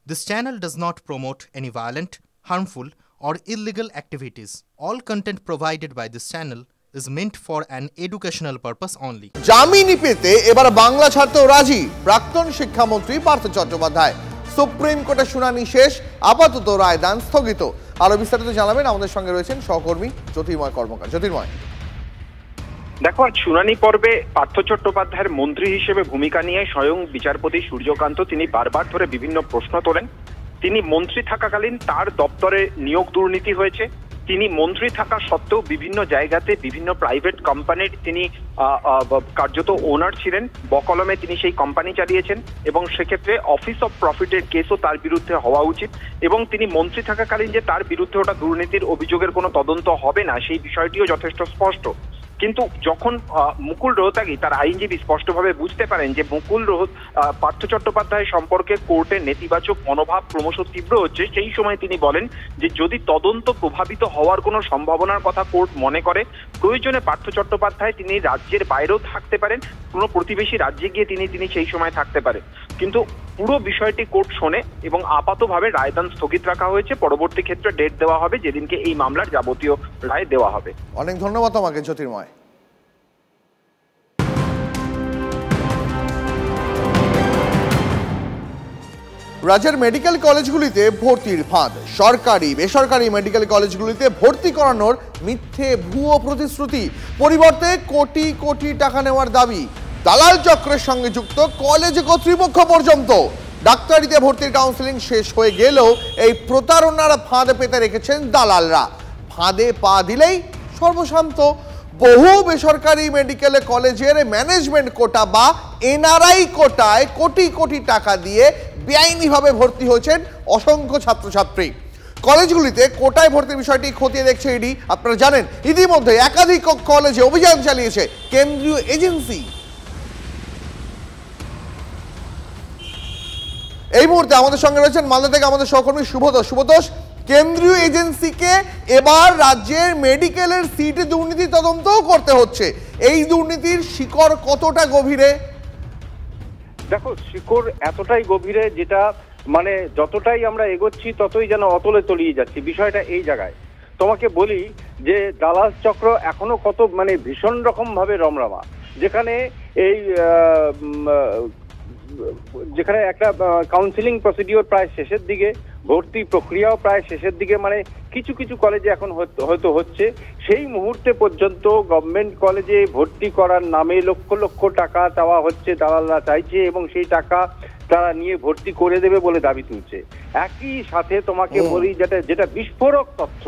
This channel does not promote any violent, harmful, or illegal activities. All content provided by this channel is meant for an educational purpose only. জামিনি পেতে এবার বাংলা ছাড়তেও রাজি প্রাক্তন শিক্ষামন্ত্রী Partha Chattopadhyay. Supreme কোর্টে শুনানি শেষ, আপাতত রায়দান স্থগিত। আরো বিস্তারিত জানাবেন আমাদের সঙ্গে রয়েছেন সহকর্মী জ্যোতির্ময় কর্মকার। জ্যোতির্ময়, দেখো, শুনানি পর্বে পার্থ চট্টোপাধ্যায়ের মন্ত্রী হিসেবে ভূমিকা নিয়ে স্বয়ং বিচারপতি সূর্যকান্ত তিনি বারবার ধরে বিভিন্ন প্রশ্ন তোলেন। তিনি মন্ত্রী থাকাকালীন তার দপ্তরে নিয়োগ দুর্নীতি হয়েছে। তিনি মন্ত্রী থাকা সত্ত্বেও বিভিন্ন জায়গাতে বিভিন্ন প্রাইভেট কোম্পানির তিনি কার্যত ওনার ছিলেন, বকলমে তিনি সেই কোম্পানি চালিয়েছেন এবং সেক্ষেত্রে অফিস অফ প্রফিটের কেসও তার বিরুদ্ধে হওয়া উচিত এবং তিনি মন্ত্রী থাকাকালীন যে তার বিরুদ্ধে ওটা দুর্নীতির অভিযোগের কোনো তদন্ত হবে না সেই বিষয়টিও যথেষ্ট স্পষ্ট। কিন্তু যখন মুকুল রোহতাগি তার আইনজীবী স্পষ্টভাবে বুঝতে পারেন যে পার্থ চট্টোপাধ্যায় সম্পর্কে কোর্টের নেতিবাচক মনোভাব ক্রমশ তীব্র হচ্ছে, সেই সময় তিনি বলেন যে যদি তদন্ত প্রভাবিত হওয়ার কোনো সম্ভাবনার কথা কোর্ট মনে করে, প্রয়োজনে পার্থ চট্টোপাধ্যায় তিনি রাজ্যের বাইরেও থাকতে পারেন, কোনো প্রতিবেশী রাজ্যে গিয়ে তিনি সেই সময় থাকতে পারেন। কিন্তু পুরো বিষয়টি কোর্ট শোনে এবং আপাতভাবে রায়দান স্থগিত রাখা হয়েছে। পরবর্তী ক্ষেত্রে ডেট দেওয়া হবে যেদিনকে এই মামলার যাবতীয় রায় দেওয়া হবে। অনেক ধন্যবাদ তোমাকে জ্যোতির্ময়। রাজ্যের মেডিকেল কলেজগুলিতে ভর্তির ফাঁদ। সরকারি বেসরকারি মেডিকেল কলেজগুলিতে ভর্তি করানোর মিথ্যে ভুয়ো প্রতিশ্রুতি, পরিবর্তে কোটি কোটি টাকা নেওয়ার দাবি। দালাল চক্রের সঙ্গে যুক্ত কলেজ কর্তৃপক্ষ পর্যন্ত। ডাক্তারিতে ভর্তির কাউন্সেলিং শেষ হয়ে গেলেও এই প্রতারণার ফাঁদ পেতে রেখেছেন দালালরা। ফাঁদে পা দিলেই সর্বশান্ত। বহু বেসরকারি মেডিকেল কলেজের ম্যানেজমেন্ট কোটা বা এনআরআই কোটায় কোটি কোটি টাকা দিয়ে বেআইনিভাবে ভর্তি হয়েছেন অসংখ্য ছাত্রছাত্রী। কলেজগুলিতে কোটায় ভর্তির বিষয়টি খতিয়ে দেখছে ইডি। আপনারা জানেন ইতিমধ্যে একাধিক কলেজে অভিযান চালিয়েছে কেন্দ্রীয় এজেন্সি। এই মুহূর্তে আমাদের সঙ্গে রয়েছেন মালদা থেকে আমাদের সহকর্মী শুভতোষ। শুভতোষ, কেন্দ্রীয় এজেন্সিকে এবার রাজ্যের মেডিকেলের সিট দুর্নীতি তদন্তও করতে হচ্ছে। এই দুর্নীতির শিকড় কতটা গভীরে? দেখো, শিকড় এতটাই গভীরে যেটা মানে যতটাই আমরা এগোচ্ছি ততই যেন অতলে তলিয়ে যাচ্ছি। বিষয়টা এই জায়গায় তোমাকে বলি যে দালাল চক্র এখনো কত ভীষণ রকম ভাবে রমরমা, যেখানে একটা কাউন্সিলিং প্রসিডিওর প্রায় শেষের দিকে, ভর্তি প্রক্রিয়াও প্রায় শেষের দিকে, কিছু কিছু কলেজে এখন হয়তো হচ্ছে। সেই মুহূর্তে পর্যন্ত গভর্নমেন্ট কলেজে ভর্তি করার নামে লক্ষ লক্ষ টাকা চাওয়া হচ্ছে, দালালরা চাইছে এবং সেই টাকা তারা নিয়ে ভর্তি করে দেবে বলে দাবি তুলছে। একই সাথে তোমাকে বলি যেটা বিস্ফোরক তথ্য,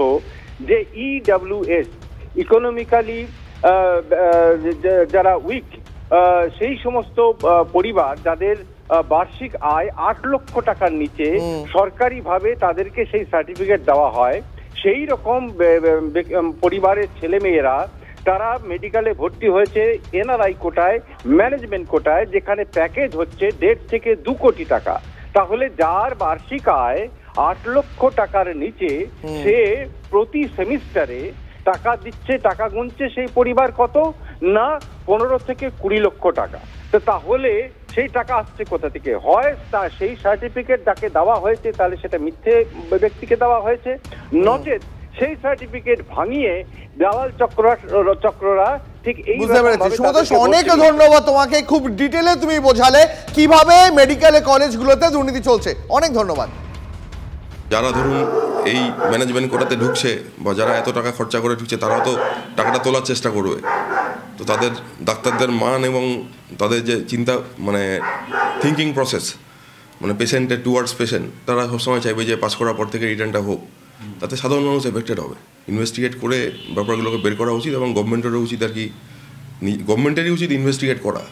যে ইডব্লিউএস ইকোনমিক্যালি যারা উইক, সেই সমস্ত পরিবার যাদের বার্ষিক আয় 8 লক্ষ টাকার নিচে সরকারিভাবে তাদেরকে সেই সার্টিফিকেট দেওয়া হয়, সেই রকম পরিবারের ছেলেমেয়েরা তারা মেডিকেলে ভর্তি হয়েছে এনআরআই কোটায়, ম্যানেজমেন্ট কোটায়, যেখানে প্যাকেজ হচ্ছে 1.5 থেকে 2 কোটি টাকা। তাহলে যার বার্ষিক আয় 8 লক্ষ টাকার নিচে, সে প্রতি সেমিস্টারে টাকা দিচ্ছে, টাকা গুনছে সেই পরিবার কত না 15 থেকে 20 লক্ষ টাকা। তো তাহলে সেই টাকা আসছে কোথা থেকে? হয় সেই সার্টিফিকেট যাকে দেওয়া হয়েছে তাহলে সেটা মিথ্যে ব্যক্তিকে দেওয়া হয়েছে, নচেত সেই সার্টিফিকেট ভাঙিয়ে দালাল চক্ররা ঠিক এই। অনেক ধন্যবাদ তোমাকে, খুব ডিটেলে তুমি বোঝালে কিভাবে মেডিকেল কলেজগুলোতে দুর্নীতি চলছে। অনেক ধন্যবাদ। যারা ধরুন এই ম্যানেজমেন্ট কোটাতে ঢুকছে বা যারা এত টাকা খরচা করে ঢুকছে, তারাও তো টাকাটা তোলার চেষ্টা করবে। তো তাদের ডাক্তারদের মান এবং তাদের যে চিন্তা থিঙ্কিং প্রসেস, পেশেন্টের টুয়ার্ডস পেশেন্ট, তারা সবসময় চাইবে যে পাস করার পর থেকে রিটার্নটা হোক। তাতে সাধারণ মানুষ এফেক্টেড হবে। ইনভেস্টিগেট করে ব্যাপারগুলোকে বের করা উচিত এবং গভর্নমেন্টেরও উচিত ইনভেস্টিগেট করা।